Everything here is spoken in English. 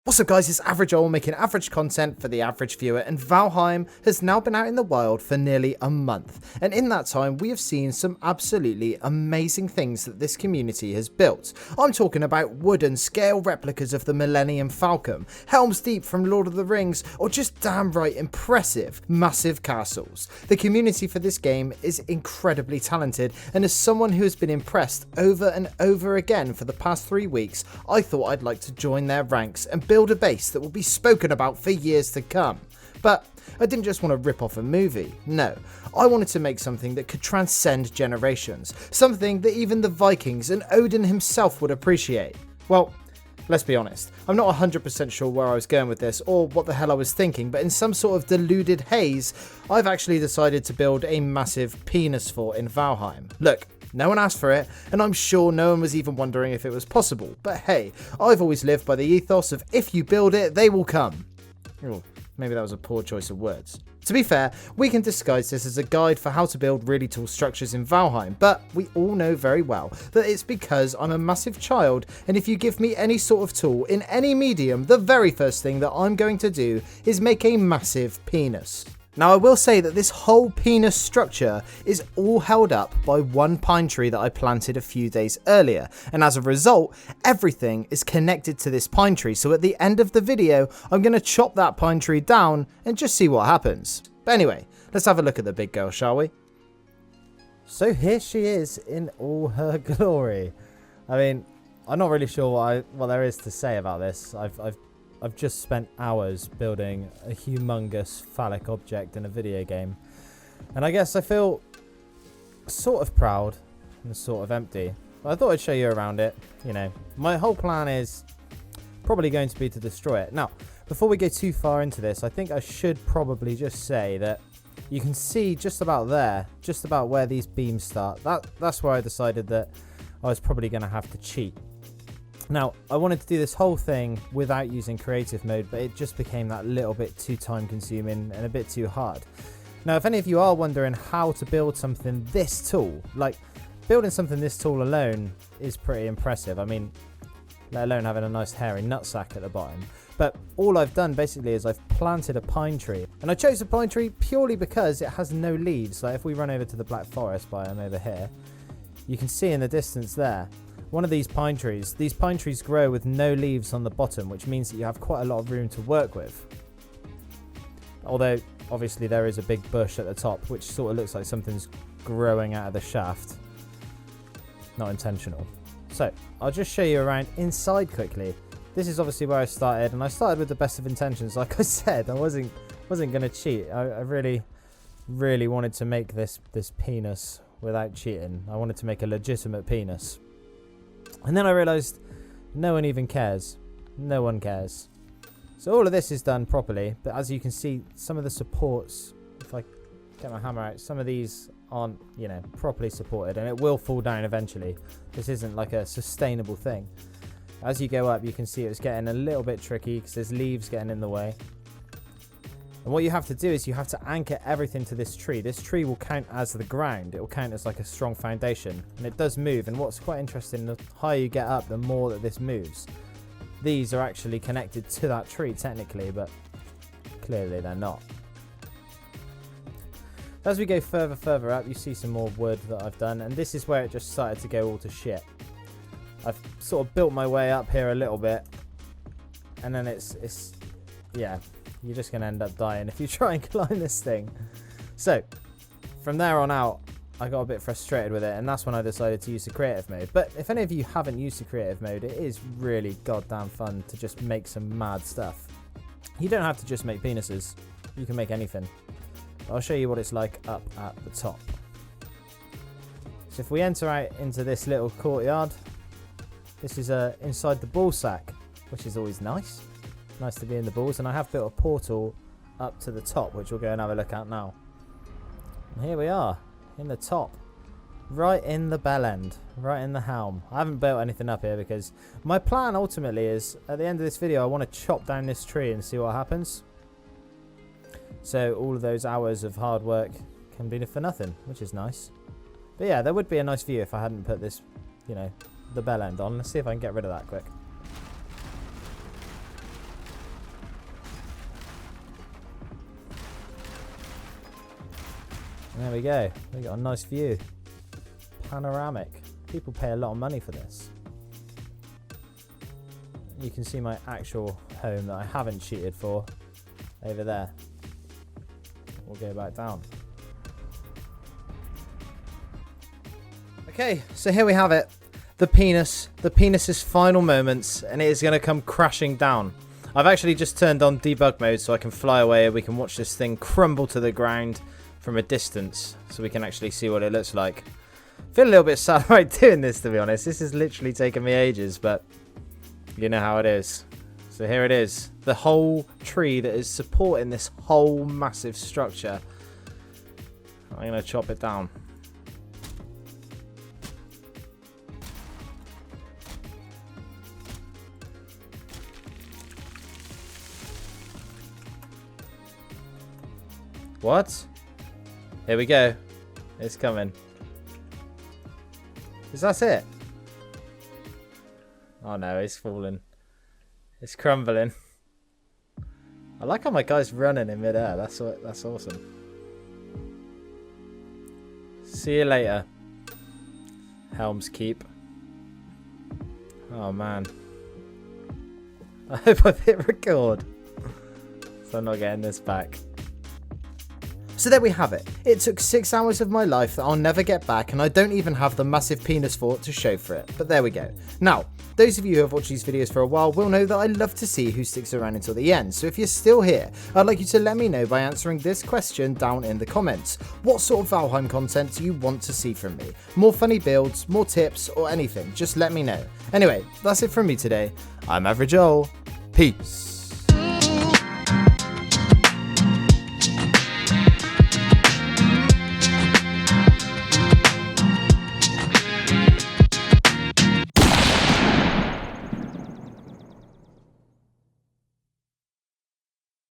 What's up guys, it's Average Owl making average content for the average viewer, and Valheim has now been out in the wild for nearly a month, and in that time we have seen some absolutely amazing things that this community has built. I'm talking about wooden scale replicas of the Millennium Falcon, Helm's Deep from Lord of the Rings, or just damn right impressive massive castles. The community for this game is incredibly talented, and as someone who has been impressed over and over again for the past 3 weeks, I thought I'd like to join their ranks and build a base that will be spoken about for years to come. But I didn't just want to rip off a movie, no. I wanted to make something that could transcend generations, something that even the Vikings and Odin himself would appreciate. Well, let's be honest, I'm not 100% sure where I was going with this or what the hell I was thinking, but in some sort of deluded haze, I've actually decided to build a massive penis fort in Valheim. Look, no one asked for it, and I'm sure no one was even wondering if it was possible, but hey, I've always lived by the ethos of if you build it, they will come. Oh, maybe that was a poor choice of words. To be fair, we can disguise this as a guide for how to build really tall structures in Valheim, but we all know very well that it's because I'm a massive child, and if you give me any sort of tool in any medium, the very first thing that I'm going to do is make a massive penis. Now I will say that this whole penis structure is all held up by one pine tree that I planted a few days earlier, and as a result everything is connected to this pine tree, so at the end of the video I'm going to chop that pine tree down and just see what happens. But anyway, let's have a look at the big girl, shall we? So here she is in all her glory. I mean, I'm not really sure what there is to say about this. I've just spent hours building a humongous phallic object in a video game, and I guess I feel sort of proud and sort of empty. But I thought I'd show you around it. You know, my whole plan is probably going to be to destroy it. Now, before we go too far into this, I think I should probably just say that you can see just about there, just about where these beams start. That's where I decided that I was probably going to have to cheat. Now, I wanted to do this whole thing without using creative mode, but it just became that little bit too time consuming and a bit too hard. Now, if any of you are wondering how to build something this tall, like building something this tall alone is pretty impressive. I mean, let alone having a nice hairy nutsack at the bottom. But all I've done basically is I've planted a pine tree, and I chose a pine tree purely because it has no leaves. Like if we run over to the Black Forest biome over here, you can see in the distance there, one of these pine trees grow with no leaves on the bottom, which means that you have quite a lot of room to work with. Although, obviously there is a big bush at the top, which sort of looks like something's growing out of the shaft. Not intentional. So, I'll just show you around inside quickly. This is obviously where I started, and I started with the best of intentions. Like I said, I wasn't going to cheat. I really wanted to make this penis without cheating. I wanted to make a legitimate penis. And then I realised no one even cares. No one cares. So all of this is done properly, but as you can see, some of the supports, if I get my hammer out, some of these aren't, you know, properly supported, and it will fall down eventually. This isn't like a sustainable thing. As you go up, you can see it's getting a little bit tricky because there's leaves getting in the way. And what you have to do is you have to anchor everything to this tree. This tree will count as the ground. It will count as like a strong foundation. And it does move. And what's quite interesting, the higher you get up, the more that this moves. These are actually connected to that tree technically, but clearly they're not. As we go further up, you see some more wood that I've done. And this is where it just started to go all to shit. I've sort of built my way up here a little bit. And then it's yeah. You're just going to end up dying if you try and climb this thing. So, from there on out, I got a bit frustrated with it, and that's when I decided to use the creative mode. But if any of you haven't used the creative mode, it is really goddamn fun to just make some mad stuff. You don't have to just make penises. You can make anything. I'll show you what it's like up at the top. So if we enter out into this little courtyard, this is inside the ball sack, which is always nice. Nice to be in the balls, and I have built a portal up to the top, which we'll go and have a look at now. And here we are, in the top, right in the bell end, right in the helm. I haven't built anything up here because my plan ultimately is, at the end of this video, I want to chop down this tree and see what happens. So all of those hours of hard work can be for nothing, which is nice. But yeah, there would be a nice view if I hadn't put this, you know, the bell end on. Let's see if I can get rid of that quick. There we go. We got a nice view. Panoramic. People pay a lot of money for this. You can see my actual home that I haven't cheated for over there. We'll go back down. Okay, so here we have it. The penis's final moments, and it is going to come crashing down. I've actually just turned on debug mode so I can fly away and we can watch this thing crumble to the ground from a distance so we can actually see what it looks like. I feel a little bit sad about doing this, to be honest. This has literally taken me ages, but you know how it is. So here it is. The whole tree that is supporting this whole massive structure. I'm going to chop it down. What? Here we go. It's coming. Is that it? Oh no, it's falling. It's crumbling. I like how my guy's running in midair. That's awesome. See you later, Helm's Keep. Oh man. I hope I've hit record. So I'm not getting this back. So there we have it. It took 6 hours of my life that I'll never get back, and I don't even have the massive penis fort to show for it. But there we go. Now, those of you who have watched these videos for a while will know that I love to see who sticks around until the end. So if you're still here, I'd like you to let me know by answering this question down in the comments. What sort of Valheim content do you want to see from me? More funny builds, more tips, or anything? Just let me know. Anyway, that's it from me today. I'm Average Owl. Peace.